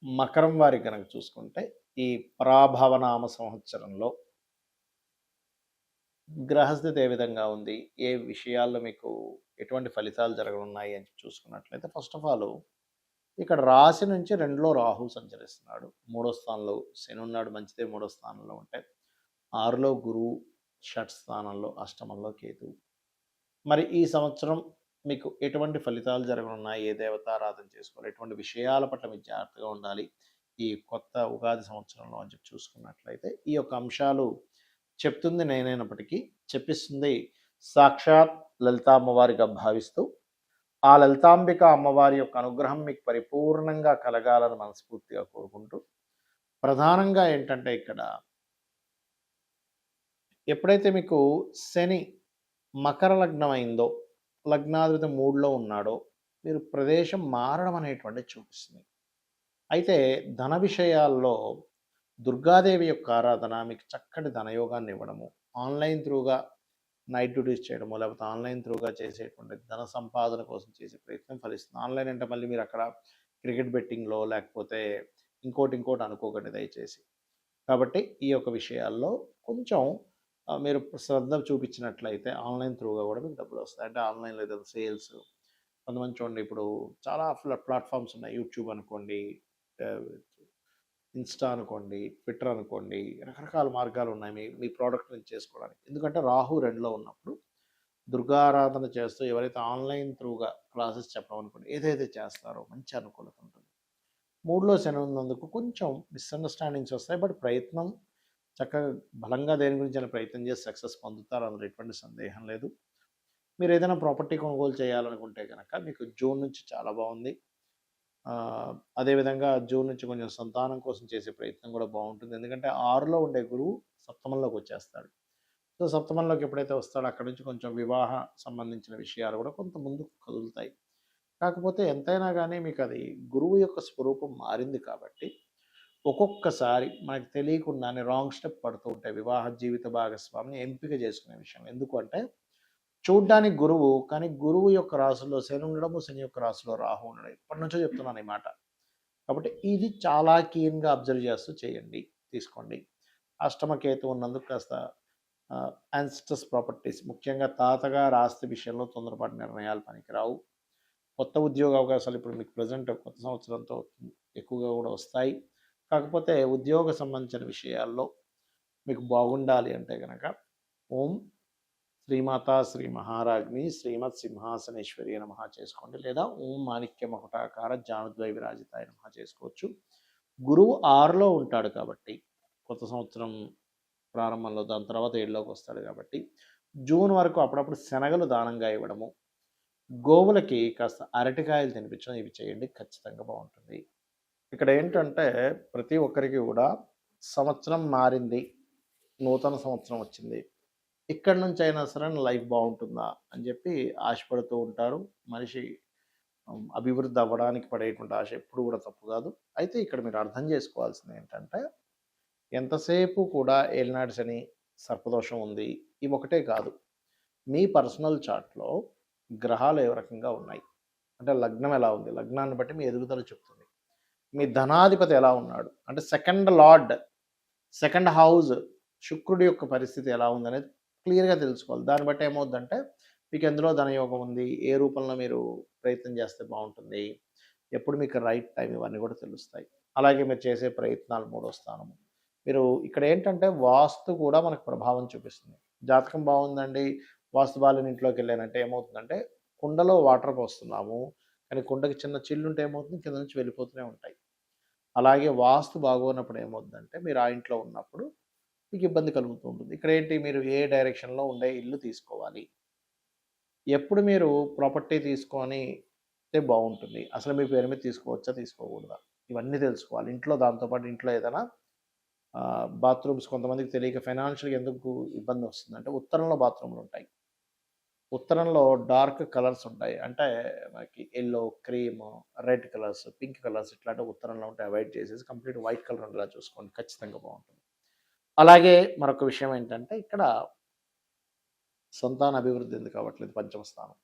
మకరం వారి కనుక చూసుకుంటే ఈ పరాభవనామ సంవత్సరంలో గ్రహస్థితి ఏ విధంగా ఉంది? ఏ విషయాల్లో మీకు ఎటువంటి ఫలితాలు జరగనున్నాయి అని చూసుకున్నట్లయితే ఫస్ట్ ఆఫ్ ఆల్ ఇక్కడ రాశి నుంచి 2లో రాహు సంచరిస్తున్నాడు. 3వ స్థానంలో శని ఉన్నాడు, మంచిదే 3వ స్థానంలో ఉంటే. 6లో గురువు, షట్ స్థానంలో, అష్టమంలో కేతువు. మరి ఈ సంవత్సరం మీకు ఎటువంటి ఫలితాలు జరగనున్నాయి? ఏ దేవతారాధన చేసుకోవాలి? ఎటువంటి విషయాల పట్ల మీరు జాగ్రత్తగా ఉండాలి ఈ కొత్త ఉగాది సంవత్సరంలో అని చెప్పి చూసుకున్నట్లయితే ఈ యొక్క అంశాలు చెప్తుంది నేనైనప్పటికీ చెప్పిస్తుంది సాక్షాత్ లలితా అమ్మవారిగా భావిస్తూ ఆ లలితాంబిక అమ్మవారి యొక్క అనుగ్రహం మీకు పరిపూర్ణంగా కలగాలని మనస్ఫూర్తిగా కోరుకుంటూ ప్రధానంగా ఏంటంటే ఇక్కడ ఎప్పుడైతే మీకు శని మకర లగ్నం అయిందో, లగ్నాధిపతి 3లో ఉన్నాడో మీరు ప్రదేశం మారడం అనేటువంటిది చూపిస్తుంది. అయితే ధన విషయాల్లో దుర్గాదేవి యొక్క ఆరాధన మీకు చక్కటి ధనయోగాన్ని ఇవ్వడము, ఆన్లైన్ త్రూగా నైట్ డ్యూటీస్ చేయడము, లేకపోతే ఆన్లైన్ త్రూగా చేసేటువంటి ధన సంపాదన కోసం చేసే ప్రయత్నం ఫలిస్తుంది. ఆన్లైన్ అంటే మళ్ళీ మీరు అక్కడ క్రికెట్ బెట్టింగ్లో లేకపోతే ఇంకోటి అనుకోకండి దయచేసి. కాబట్టి ఈ యొక్క విషయాల్లో కొంచెం మీరు శ్రద్ధ చూపించినట్లయితే ఆన్లైన్ త్రూగా కూడా మీకు డబ్బులు వస్తాయి. అంటే ఆన్లైన్లో ఏదైనా సేల్స్, కొంతమంది చూడండి ఇప్పుడు చాలా ప్లాట్ఫామ్స్ ఉన్నాయి. యూట్యూబ్ అనుకోండి, ఇన్స్టా అనుకోండి, ట్విట్టర్ అనుకోండి, రకరకాల మార్గాలు ఉన్నాయి మీ ప్రోడక్ట్ని చేసుకోవడానికి. ఎందుకంటే రాహు 2లో ఉన్నప్పుడు దుర్గారాధన చేస్తూ ఎవరైతే ఆన్లైన్ త్రూగా క్లాసెస్ చెప్పడం అనుకోండి ఏదైతే చేస్తారో మంచి అనుకూలత ఉంటుంది. 3లో శని ఉన్నందుకు కొంచెం మిస్అండర్స్టాండింగ్స్ వస్తాయి. బట్ ప్రయత్నం చక్కగా బలంగా దేని గురించి అయినా ప్రయత్నం చేసి సక్సెస్ పొందుతారు, అందులో ఎటువంటి సందేహం లేదు. మీరు ఏదైనా ప్రాపర్టీ కొనుగోలు చేయాలనుకుంటే కనుక మీకు జూన్ నుంచి చాలా బాగుంది. అదేవిధంగా జూన్ నుంచి కొంచెం సంతానం కోసం చేసే ప్రయత్నం కూడా బాగుంటుంది. ఎందుకంటే 6లో ఉండే గురువు సప్తమంలోకి వచ్చేస్తాడు. సో సప్తమంలోకి ఎప్పుడైతే వస్తాడో అక్కడి నుంచి కొంచెం వివాహ సంబంధించిన విషయాలు కూడా కొంత ముందుకు కదులుతాయి. కాకపోతే ఎంతైనా కానీ మీకు అది గురువు యొక్క స్వరూపం మారింది కాబట్టి ఒక్కొక్కసారి మనకు తెలియకుండానే రాంగ్ స్టెప్ పడుతూ ఉంటాయి వివాహ జీవిత భాగస్వామిని ఎంపిక చేసుకునే విషయం. ఎందుకు అంటే చూడ్డానికి గురువు, కానీ గురువు యొక్క రాశిలో శని ఉండడము, శని యొక్క రాశిలో రాహు ఉండడం. ఇప్పటి నుంచో చెప్తున్నాను ఈ మాట. కాబట్టి ఇది చాలా కీన్గా అబ్జర్వ్ చేస్తూ చేయండి, తీసుకోండి. అష్టమకేతు ఉన్నందుకు కాస్త యాన్సిస్టర్స్ ప్రాపర్టీస్, ముఖ్యంగా తాతగారి ఆస్తి విషయంలో తొందరపాటు నిర్ణయాలు పనికిరావు. కొత్త ఉద్యోగ అవకాశాలు ఇప్పుడు మీకు ప్రజెంట్ కొత్త సంవత్సరంతో ఎక్కువగా కూడా వస్తాయి. కాకపోతే ఉద్యోగ సంబంధించిన విషయాల్లో మీకు బాగుండాలి అంటే కనుక ఓం శ్రీమాతా శ్రీ మహారాజ్ని శ్రీమత్ సింహాసనేశ్వరి నమః చేసుకోండి, లేదా ఓం మాణిక్య మకుటాకార జానుద్వై విరాజితాయ నమః చేసుకోవచ్చు. గురువు 6లో ఉంటాడు కాబట్టి కొత్త సంవత్సరం ప్రారంభంలో, దాని తర్వాత 7లోకి వస్తాడు కాబట్టి జూన్ వరకు అప్పుడప్పుడు శనగలు దానంగా ఇవ్వడము, గోవులకి కాస్త అరటికాయలు తినిపించడం, ఇవి చేయండి, ఖచ్చితంగా బాగుంటుంది. ఇక్కడ ఏంటంటే ప్రతి ఒక్కరికి కూడా సంవత్సరం మారింది, నూతన సంవత్సరం వచ్చింది, ఇక్కడి నుంచి అయినా సరే లైఫ్ బాగుంటుందా అని చెప్పి ఆశపడుతూ ఉంటారు. మనిషి అభివృద్ధి అవ్వడానికి పడేటువంటి ఆశ ఎప్పుడు కూడా తప్పు కాదు. అయితే ఇక్కడ మీరు అర్థం చేసుకోవాల్సింది ఏంటంటే ఎంతసేపు కూడా ఏలినాటి శని, సర్పదోషం ఉంది, ఇవి ఒకటే కాదు. మీ పర్సనల్ చార్ట్లో గ్రహాలు ఏ రకంగా ఉన్నాయి అంటే లగ్నం ఎలా ఉంది, లగ్నాన్ని బట్టి మీ ఎదుగుదల చెప్తుంది. మీ ధనాధిపతి ఎలా ఉన్నాడు అంటే సెకండ్ లార్డ్, సెకండ్ హౌస్ శుక్రుడి యొక్క పరిస్థితి ఎలా ఉందనేది క్లియర్గా తెలుసుకోవాలి. దాన్ని బట్టి ఏమవుతుందంటే మీకు ఎందులో ధనయోగం ఉంది, ఏ రూపంలో మీరు ప్రయత్నం చేస్తే బాగుంటుంది, ఎప్పుడు మీకు రైట్ టైం, ఇవన్నీ కూడా తెలుస్తాయి. అలాగే మీరు చేసే ప్రయత్నాలు 3వ స్థానము. మీరు ఇక్కడ ఏంటంటే వాస్తు కూడా మనకు ప్రభావం చూపిస్తుంది. జాతకం బాగుందండి, వాస్తు బాలేని ఇంట్లోకి వెళ్ళానంటే ఏమవుతుందంటే కుండలో వాటర్ పోస్తున్నాము, కానీ కుండకి చిన్న చిల్లుంటే ఏమవుతుంది, కింద నుంచి వెళ్ళిపోతూనే ఉంటాయి. అలాగే వాస్తు బాగోనప్పుడు ఏమవుతుందంటే మీరు ఆ ఇంట్లో ఉన్నప్పుడు మీకు ఇబ్బంది కలుగుతూ ఉంటుంది. ఇక్కడ ఏంటి, మీరు ఏ డైరెక్షన్లో ఉండే ఇల్లు తీసుకోవాలి, ఎప్పుడు మీరు ప్రాపర్టీ తీసుకొని బాగుంటుంది, అసలు మీ పేరు మీద తీసుకోవచ్చా తీసుకోకూడదా, ఇవన్నీ తెలుసుకోవాలి. ఇంట్లో దాంతోపాటు ఇంట్లో ఏదైనా బాత్రూమ్స్ కొంతమందికి తెలియక ఫైనాన్షియల్గా ఎందుకు ఇబ్బంది వస్తుందంటే ఉత్తరంలో బాత్రూమ్లు ఉంటాయి, ఉత్తరంలో డార్క్ కలర్స్ ఉంటాయి, అంటే మనకి yellow, cream, red colours, pink colours ఇట్లాంటి ఉత్తరంలో ఉంటే అవాయిడ్ చేసేసి కంప్లీట్ వైట్ కలర్ ఉండేలా చూసుకోండి, ఖచ్చితంగా బాగుంటుంది. అలాగే మరొక విషయం ఏంటంటే ఇక్కడ సంతాన అభివృద్ధి ఎందుకు అవ్వట్లేదు, పంచమ స్థానం,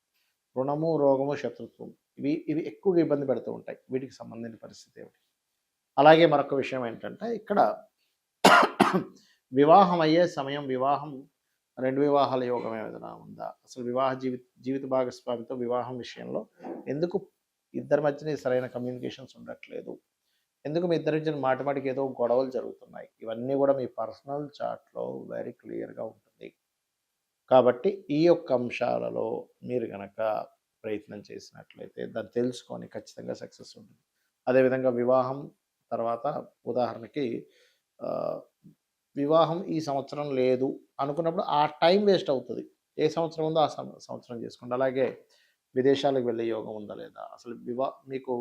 రుణము, రోగము, శత్రుత్వం, ఇవి ఎక్కువగా ఇబ్బంది పెడుతూ ఉంటాయి. వీటికి సంబంధించిన పరిస్థితి ఏమిటి? అలాగే మరొక విషయం ఏంటంటే ఇక్కడ వివాహం అయ్యే సమయం, వివాహం 2 వివాహాల యోగం ఏదైనా ఉందా? అసలు జీవిత భాగస్వామితో వివాహం విషయంలో ఎందుకు ఇద్దరి మధ్యన సరైన కమ్యూనికేషన్స్ ఉండట్లేదు? ఎందుకు మీ ఇద్దరి మధ్యన మాటిమాటికి ఏదో గొడవలు జరుగుతున్నాయి? ఇవన్నీ కూడా మీ పర్సనల్ చార్ట్‌లో వెరీ క్లియర్‌గా ఉంటుంది. కాబట్టి ఈ యొక్క అంశాలలో మీరు గనక ప్రయత్నం చేసినట్లయితే దాన్ని తెలుసుకొని ఖచ్చితంగా సక్సెస్ ఉంటుంది. అదేవిధంగా వివాహం తర్వాత ఉదాహరణకి వివాహం ఈ సంవత్సరం లేదు అనుకున్నప్పుడు ఆ టైం వేస్ట్ అవుతుంది. ఏ సంవత్సరం ఉందో ఆ సంవత్సరం చేసుకోండి. అలాగే విదేశాలకు వెళ్ళే యోగం ఉందా లేదా? అసలు మీకు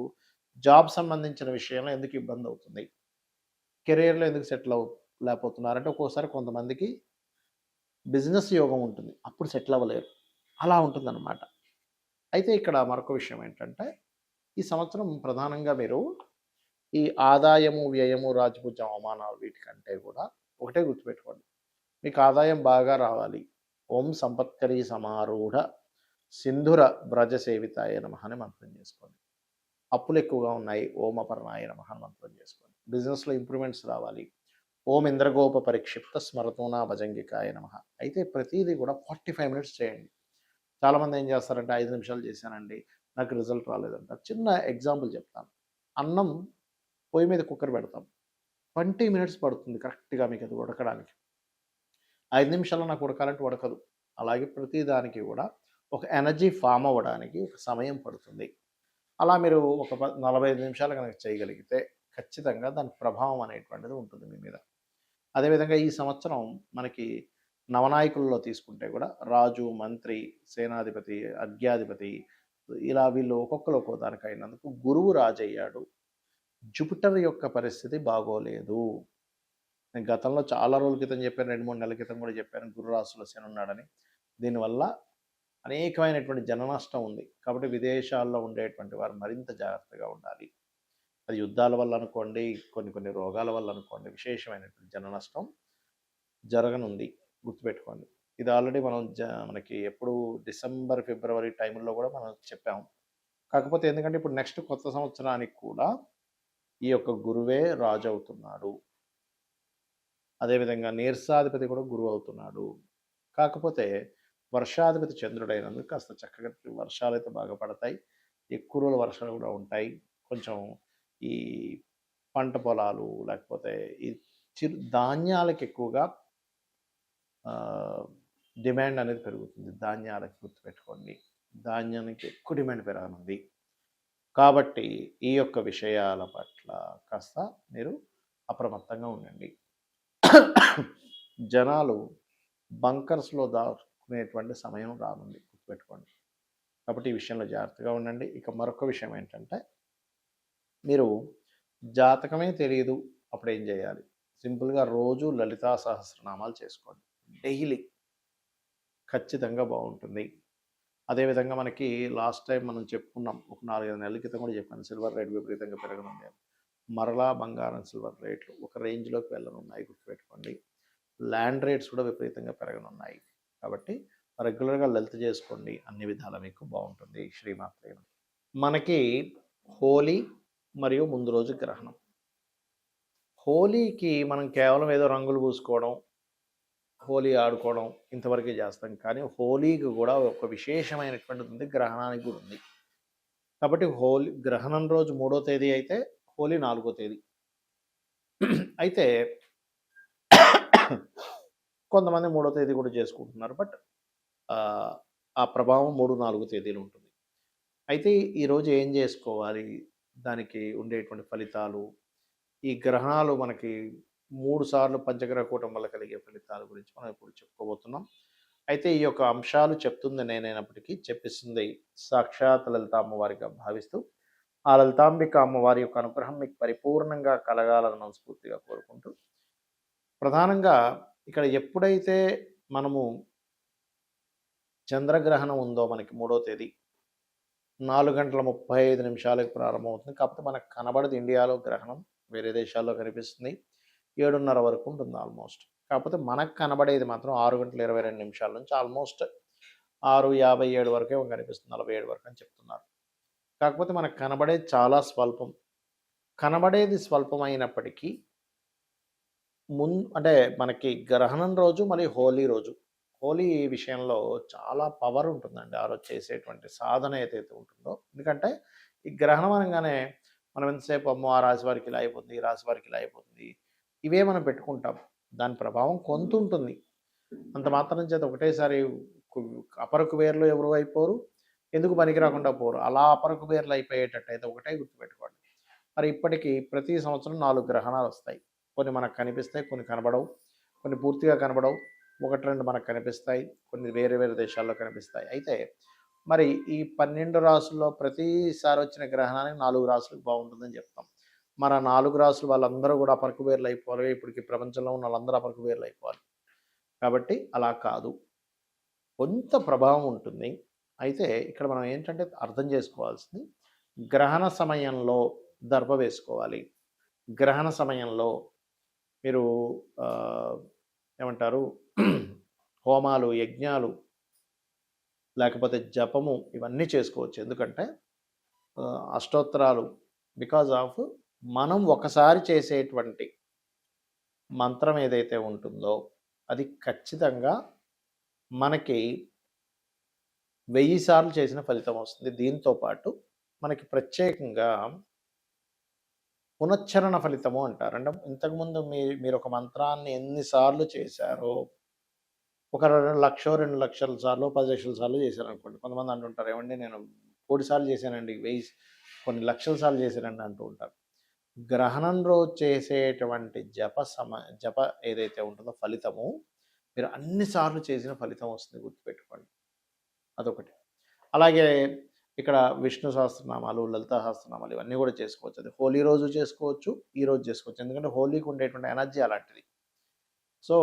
జాబ్ సంబంధించిన విషయంలో ఎందుకు ఇబ్బంది అవుతుంది? కెరియర్‌లో ఎందుకు సెటిల్ లేకపోతున్నారంటే ఒక్కోసారి కొంతమందికి బిజినెస్ యోగం ఉంటుంది. అప్పుడు సెటిల్ అవ్వలేరు. అలా ఉంటుందన్నమాట. అయితే ఇక్కడ మరొక విషయం ఏంటంటే ఈ సంవత్సరం ప్రధానంగా మీరు ఈ ఆదాయము, వ్యయము, రాజపూజ్యం, అవమానాలు వీటికంటే కూడా ఒకటే గుర్తుపెట్టుకోండి. మీకు ఆదాయం బాగా రావాలి. ఓం సంపత్కరీ సమారూఢ సింధుర వ్రజ సేవితాయ నమః అని మంత్రం చేసుకోండి. అప్పులు ఎక్కువగా ఉన్నాయి. ఓం అపర్ణాయ నమః అని మంత్రం చేసుకోండి. బిజినెస్‌లో ఇంప్రూవ్‌మెంట్స్ రావాలి. ఓం ఇంద్రగోప పరిక్షిప్త స్మరతోనా భజంగికాయ నమః. అయితే ప్రతీది కూడా 45 మినిట్స్ చేయండి. చాలామంది ఏం చేస్తారంటే 5 నిమిషాలు చేశానండి, నాకు రిజల్ట్ రాలేదంటారు. చిన్న ఎగ్జాంపుల్ చెప్తాను. అన్నం పొయ్యి మీద కుక్కర్ పెడతాం. 20 మినిట్స్ పడుతుంది కరెక్ట్‌గా మీకు అది ఉడకడానికి. 5 నిమిషాల్లో నాకు ఉడకాలంటే ఉడకదు. అలాగే ప్రతి దానికి కూడా ఒక ఎనర్జీ ఫార్మ్ అవ్వడానికి ఒక సమయం పడుతుంది. అలా మీరు ఒక 45 నిమిషాలు కనుక చేయగలిగితే ఖచ్చితంగా దాని ప్రభావం అనేటువంటిది ఉంటుంది మీ మీద. అదేవిధంగా ఈ సంవత్సరం మనకి నవనాయకుల్లో తీసుకుంటే కూడా రాజు, మంత్రి, సేనాధిపతి, అర్ఘ్యాధిపతి ఇలా వీళ్ళు ఒక్కొక్కరు ఒక్కో దానికి అయినందుకు గురువు రాజయ్యాడు. జూపిటర్ యొక్క పరిస్థితి బాగోలేదు. నేను గతంలో చాలా రోజుల క్రితం చెప్పాను, 2, 3 నెలల క్రితం కూడా చెప్పాను గురు రాశిలో శని ఉన్నాడని. దీనివల్ల అనేకమైనటువంటి జన నష్టం ఉంది. కాబట్టి విదేశాల్లో ఉండేటువంటి వారు మరింత జాగ్రత్తగా ఉండాలి. అది యుద్ధాల వల్ల అనుకోండి, కొన్ని రోగాల వల్ల అనుకోండి, విశేషమైనటువంటి జన నష్టం జరగనుంది. గుర్తుపెట్టుకోండి. ఇది ఆల్రెడీ మనం మనకి ఎప్పుడు డిసెంబర్, ఫిబ్రవరి టైంలో కూడా మనం చెప్పాము. కాకపోతే ఎందుకంటే ఇప్పుడు నెక్స్ట్ కొత్త సంవత్సరానికి కూడా ఈ యొక్క గురువే రాజు అవుతున్నాడు. అదేవిధంగా నీరసాధిపతి కూడా గురువు అవుతున్నాడు. కాకపోతే వర్షాధిపతి చంద్రుడైనందుకు కాస్త చక్కగా వర్షాలైతే బాగా పడతాయి. ఎక్కువ రోజులు వర్షాలు కూడా ఉంటాయి. కొంచెం ఈ పంట పొలాలు లేకపోతే ఈ ధాన్యాలకు ఎక్కువగా డిమాండ్ అనేది పెరుగుతుంది. ధాన్యాలకు గుర్తుపెట్టుకోండి. ధాన్యానికి ఎక్కువ డిమాండ్ పెరగనుంది. కాబట్టి ఈ యొక్క విషయాల పట్ల కాస్త మీరు అప్రమత్తంగా ఉండండి. జనాలు బంకర్స్‌లో దాక్కునేటువంటి సమయం రానుంది. గుర్తుపెట్టుకోండి. కాబట్టి ఈ విషయంలో జాగ్రత్తగా ఉండండి. ఇక మరొక విషయం ఏంటంటే మీరు జాతకమే తెలియదు అప్పుడు ఏం చేయాలి? సింపుల్‌గా రోజు లలితా సహస్రనామాలు చేసుకోండి. డైలీ ఖచ్చితంగా బాగుంటుంది. అదేవిధంగా మనకి లాస్ట్ టైం మనం చెప్పుకున్నాం. ఒక 4, 5 నెలల క్రితం కూడా చెప్పాను. సిల్వర్ రేట్ విపరీతంగా పెరగనుంది అని. మరలా బంగారం, సిల్వర్ రేట్లు ఒక రేంజ్‌లోకి వెళ్ళనున్నాయి. గుర్తుపెట్టుకోండి. ల్యాండ్ రేట్స్ కూడా విపరీతంగా పెరగనున్నాయి. కాబట్టి రెగ్యులర్‌గా లలిత చేసుకోండి. అన్ని విధాలా మీకు బాగుంటుంది. శ్రీమాత్రే నమః. మనకి హోలీ మరియు ముందు రోజు గ్రహణం. హోలీకి మనం కేవలం ఏదో రంగులు పూసుకోవడం, హోలీ ఆడుకోవడం ఇంతవరకే చేస్తాం. కానీ హోలీకి కూడా ఒక విశేషమైనటువంటిది ఉంది. గ్రహణానికి కూడా ఉంది. కాబట్టి హోలీ గ్రహణం రోజు 3వ తేదీ అయితే హోలీ 4వ తేదీ. అయితే కొంతమంది 3వ తేదీ కూడా చేసుకుంటున్నారు. బట్ ఆ ప్రభావం 3, 4 తేదీలు ఉంటుంది. అయితే ఈరోజు ఏం చేసుకోవాలి? దానికి ఉండేటువంటి ఫలితాలు, ఈ గ్రహణాలు మనకి 3 సార్లు పంచగ్రహ కూటం వల్ల కలిగే ఫలితాల గురించి మనం ఇప్పుడు చెప్పుకోబోతున్నాం. అయితే ఈ యొక్క అంశాలు చెప్తుంది నేనైనప్పటికీ చెప్పిస్తుంది సాక్షాత్ లలిత అమ్మవారిగా భావిస్తూ, ఆ లలితాంబిక అమ్మవారి యొక్క అనుగ్రహం మీకు పరిపూర్ణంగా కలగాలని మనస్ఫూర్తిగా కోరుకుంటూ, ప్రధానంగా ఇక్కడ ఎప్పుడైతే మనము చంద్రగ్రహణం ఉందో మనకి 3వ తేదీ 4:35 ప్రారంభమవుతుంది. కాకపోతే మనకు కనబడదు ఇండియాలో గ్రహణం. వేరే దేశాల్లో కనిపిస్తుంది. 7:30 వరకు ఉంటుంది ఆల్మోస్ట్. కాకపోతే మనకు కనబడేది మాత్రం 6:22 నుంచి ఆల్మోస్ట్ 6:57 వరకే కనిపిస్తుంది. 47 వరకు అని చెప్తున్నారు. కాకపోతే మనకు కనబడేది చాలా స్వల్పం. కనబడేది స్వల్పమైనప్పటికీ అంటే మనకి గ్రహణం రోజు మళ్ళీ హోలీ రోజు. హోలీ విషయంలో చాలా పవర్ ఉంటుందండి. ఆ రోజు చేసేటువంటి సాధన ఏదైతే ఉంటుందో. ఎందుకంటే ఈ గ్రహణం అనంగానే మనం ఎంతసేపు అమ్మో! ఆ రాశి వారికి ఇలా అయిపోతుంది, ఈ రాశి వారికి ఇలా అయిపోతుంది. ఇవే మనం పెట్టుకుంటాం. దాని ప్రభావం కొంతుంటుంది. అంత మాత్రం చేత ఒకటేసారి కు అపర కుబేరులు ఎవరు అయిపోరు. ఎందుకు పనికి రాకుండా పోరు. అలా అపర కుబేరులు అయిపోయేటట్టయితే ఒకటే గుర్తుపెట్టుకోండి. మరి ఇప్పటికి ప్రతి సంవత్సరం 4 గ్రహణాలొస్తాయి. కొన్ని మనకు కనిపిస్తాయి, కొన్ని కనబడవు. కొన్ని పూర్తిగా కనబడవు. 1, 2 మనకు కనిపిస్తాయి. కొన్ని వేరే వేరే దేశాల్లో కనిపిస్తాయి. అయితే మరి ఈ 12 రాసుల్లో ప్రతిసారి వచ్చిన గ్రహణానికి 4 రాసులకు బాగుంటుందని చెప్తాం. మరి ఆ 4 రాసులు వాళ్ళందరూ కూడా అపరకుబేరులు అయిపోవాలి. ఇప్పటికి ప్రపంచంలో ఉన్న వాళ్ళందరూ అపరకుబేరులు అయిపోవాలి. కాబట్టి అలా కాదు. కొంత ప్రభావం ఉంటుంది. అయితే ఇక్కడ మనం ఏంటంటే అర్థం చేసుకోవాల్సింది గ్రహణ సమయంలో దర్భ వేసుకోవాలి. గ్రహణ సమయంలో మీరు ఏమంటారు హోమాలు, యజ్ఞాలు లేకపోతే జపము ఇవన్నీ చేసుకోవచ్చు. ఎందుకంటే అష్టోత్తరాలు బికాజ్ ఆఫ్ మనం ఒకసారి చేసేటువంటి మంత్రం ఏదైతే ఉంటుందో అది ఖచ్చితంగా మనకి 1000 సార్లు చేసిన ఫలితం వస్తుంది. దీంతో పాటు మనకి ప్రత్యేకంగా పునశ్చరణ ఫలితము అంటారు. అంటే ఇంతకుముందు మీరు ఒక మంత్రాన్ని ఎన్నిసార్లు చేశారో, ఒక 2,00,000 సార్లు, 10,00,000 సార్లు చేశారనుకోండి. కొంతమంది అంటుంటారు, ఏమండి నేను 1,00,00,000 సార్లు చేశానండి, 1000 కొన్ని లక్షల సార్లు చేశానండి అంటూ ఉంటారు. గ్రహణం రోజు చేసేటువంటి జప ఏదైతే ఉంటుందో ఫలితము, మీరు అన్ని సార్లు చేసిన ఫలితం వస్తుంది, గుర్తుపెట్టుకోండి. అదొకటి. అలాగే ఇక్కడ విష్ణు సహస్రనామాలు, లలితా సహస్రనామాలు ఇవన్నీ కూడా చేసుకోవచ్చు. అది హోలీ రోజు చేసుకోవచ్చు, ఈ రోజు చేసుకోవచ్చు. ఎందుకంటే హోలీకి ఉండేటువంటి ఎనర్జీ అలాంటిది. సో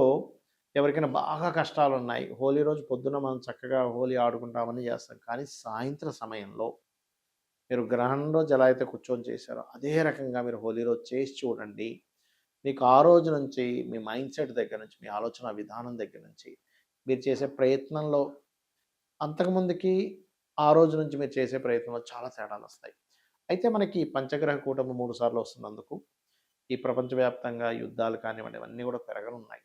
ఎవరికైనా బాగా కష్టాలు ఉన్నాయి, హోలీ రోజు పొద్దున మనం చక్కగా హోలీ ఆడుకుంటామని చేస్తాం. కానీ సాయంత్రం సమయంలో మీరు గ్రహణం రోజు ఎలా అయితే కూర్చొని చేశారో అదే రకంగా మీరు హోలీ రోజు చేసి చూడండి. మీకు ఆ రోజు నుంచి మీ మైండ్ సెట్ దగ్గర నుంచి, మీ ఆలోచన విధానం దగ్గర నుంచి, మీరు చేసే ప్రయత్నంలో అంతకుముందుకి ఆ రోజు నుంచి మీరు చేసే ప్రయత్నంలో చాలా తేడాలు వస్తాయి. అయితే మనకి పంచగ్రహ కూటమి 3 సార్లు వస్తున్నందుకు ఈ ప్రపంచవ్యాప్తంగా యుద్ధాలు కానివ్వండి ఇవన్నీ కూడా పెరగనున్నాయి.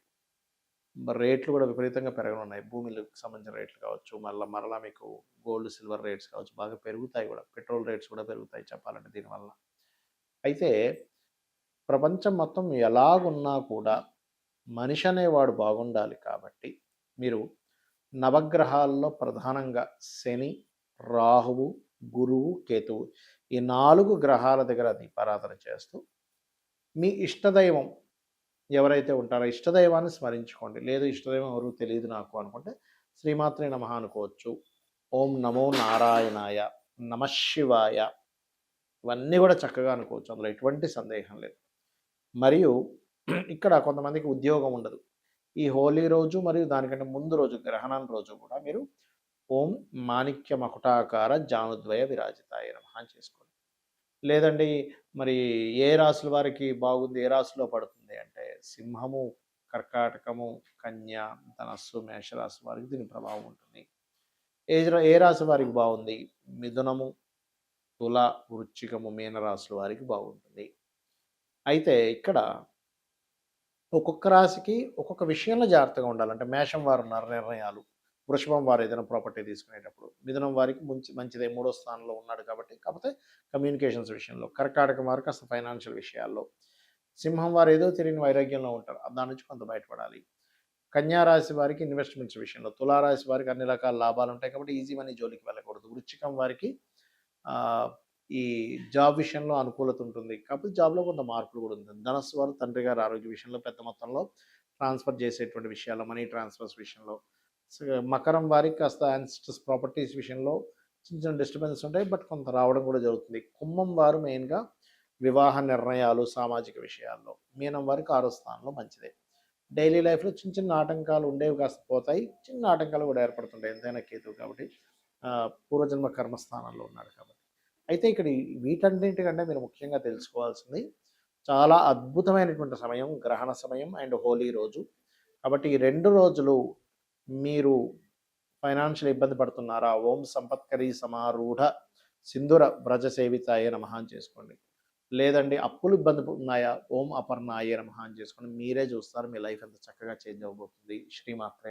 రేట్లు కూడా విపరీతంగా పెరగనున్నాయి. భూమికి సంబంధించిన రేట్లు కావచ్చు, మరలా మీకు గోల్డ్, సిల్వర్ రేట్స్ కావచ్చు బాగా పెరుగుతాయి కూడా. పెట్రోల్ రేట్స్ కూడా పెరుగుతాయి చెప్పాలంటే దీనివల్ల. అయితే ప్రపంచం మొత్తం ఎలాగున్నా కూడా మనిషి అనేవాడు బాగుండాలి కాబట్టి మీరు నవగ్రహాల్లో ప్రధానంగా శని, రాహువు, గురువు, కేతువు ఈ 4 గ్రహాల దగ్గర దీపారాధన చేస్తూ మీ ఇష్టదైవం ఎవరైతే ఉంటారో ఇష్టదైవాన్ని స్మరించుకోండి. లేదు ఇష్టదైవం ఎవరు తెలియదు నాకు అనుకుంటే శ్రీమాత్రే నమః అనుకోవచ్చు. ఓం నమో నారాయణాయ, నమఃశివాయ ఇవన్నీ కూడా చక్కగా అనుకోవచ్చు. అందులో ఎటువంటి సందేహం లేదు. మరియు ఇక్కడ కొంతమందికి ఉద్యోగం ఉండదు. ఈ హోలీ రోజు మరియు దానికంటే ముందు రోజు గ్రహణం రోజు కూడా మీరు ఓం మాణిక్య మకుటాకార జానుద్వయ విరాజితాయ నమః అని చేసుకోండి. లేదండి మరి ఏ రాశుల వారికి బాగుంది, ఏ రాశిలో పడుతుంది అంటే సింహము, కర్కాటకము, కన్య, ధనస్సు, మేషరాశి వారికి దీని ప్రభావం ఉంటుంది. ఏ రాశి వారికి బాగుంది, మిథునము, తుల, వృశ్చికము, మీనరాశుల వారికి బాగుంటుంది. అయితే ఇక్కడ ఒక్కొక్క రాశికి ఒక్కొక్క విషయంలో జాగ్రత్తగా ఉండాలంటే మేషం వారు నిర్ణయాలు, వృషభం వారు ఏదైనా ప్రాపర్టీ తీసుకునేటప్పుడు, మిథునం వారికి మంచిదే 3వ స్థానంలో ఉన్నాడు కాబట్టి కాకపోతే కమ్యూనికేషన్స్ విషయంలో, కర్కాటకం వారికి అసలు ఫైనాన్షియల్ విషయాల్లో, సింహం వారు ఏదో తెలియని వైరాగ్యంలో ఉంటారు, దాని నుంచి కొంత బయటపడాలి. కన్యారాశి వారికి ఇన్వెస్ట్మెంట్స్ విషయంలో, తులారాశి వారికి అన్ని రకాల లాభాలు ఉంటాయి కాబట్టి ఈజీ మనీ జోలికి వెళ్ళకూడదు. వృశ్చికం వారికి ఈ జాబ్ విషయంలో అనుకూలత ఉంటుంది కాకపోతే జాబ్లో కొంత మార్పులు కూడా ఉంటుంది. ధనస్సు వారు తండ్రి గారి ఆరోగ్య విషయంలో పెద్ద మొత్తంలో ట్రాన్స్ఫర్ చేసేటువంటి విషయాల్లో, మనీ ట్రాన్స్ఫర్స్ విషయంలో, మకరం వారికి కాస్త యాన్సిస్టర్స్ ప్రాపర్టీస్ విషయంలో చిన్న చిన్న డిస్టర్బెన్స్ ఉంటాయి బట్ కొంత రావడం కూడా జరుగుతుంది. కుంభం వారు మెయిన్గా వివాహ నిర్ణయాలు, సామాజిక విషయాల్లో, మీనం వారికి 6వ స్థానంలో మంచిదే. డైలీ లైఫ్లో చిన్న చిన్న ఆటంకాలు ఉండేవి కాస్త పోతాయి, చిన్న ఆటంకాలు కూడా ఏర్పడుతుంటాయి ఎంతైనా కేతువు కాబట్టి పూర్వజన్మ కర్మస్థానంలో ఉన్నాడు కాబట్టి. అయితే ఇక్కడ వీటన్నింటికంటే మీరు ముఖ్యంగా తెలుసుకోవాల్సింది చాలా అద్భుతమైనటువంటి సమయం గ్రహణ సమయం అండ్ హోలీ రోజు. కాబట్టి ఈ 2 రోజులు మీరు ఫైనాన్షియల్ ఇబ్బంది పడుతున్నారా, ఓం సంపత్కరీ సమారూఢ సింధుర వ్రజ సేవితాయ నమః అని చేసుకోండి. లేదండి అప్పులు ఇబ్బంది ఉన్నాయా? ఓం అపర్ణాయే నమః అని చేసుకొని మీరే చూస్తారు. మీ లైఫ్ ఎంత చక్కగా చేంజ్ అవ్వబోతుంది. శ్రీమాత్రే నమః.